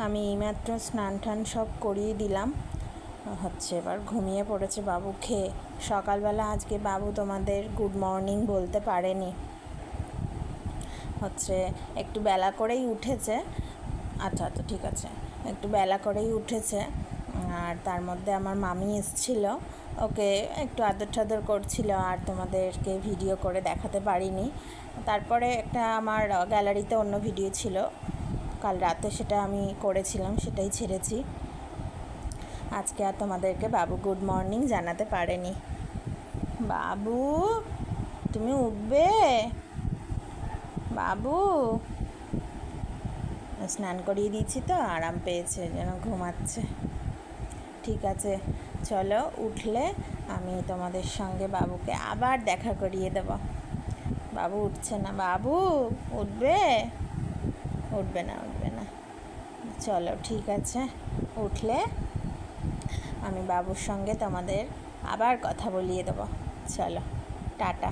আমি এইমাত্র স্নান টান সব করিয়ে দিলাম, এবার ঘুমিয়ে পড়েছে বাবু খেয়ে। সকালবেলা আজকে বাবু তোমাদের গুড মর্নিং বলতে পারেনি, একটু বেলা করেই উঠেছে। আচ্ছা ঠিক আছে, একটু বেলা করেই উঠেছে। আর তার মধ্যে আমার মামি এসেছিল, ওকে একটু আদর টাদর করছিল, আর তোমাদেরকে ভিডিও করে দেখাতে পারিনি। তারপরে একটা আমার গ্যালারিতে অন্য ভিডিও ছিল কাল রাতে, সেটা আমি করেছিলাম, সেটাই ছেড়েছি। আজকে আর তোমাদেরকে বাবু গুড মর্নিং জানাতে পারেনি। বাবু তুমি উঠবে? বাবু স্নান করিয়ে দিয়েছি তো, আরাম পেয়েছে, যেন ঘুমাচ্ছে। ঠিক আছে, চলো উঠলে আমি তোমাদের সঙ্গে বাবুকে আবার দেখা করিয়ে দেব। বাবু উঠছে না, বাবু উঠবে? উঠবে না। চলো ঠিক আছে, উঠলে আমি বাবুর সঙ্গে তোমাদের আবার কথা বলিয়ে দেবো। চলো টাটা।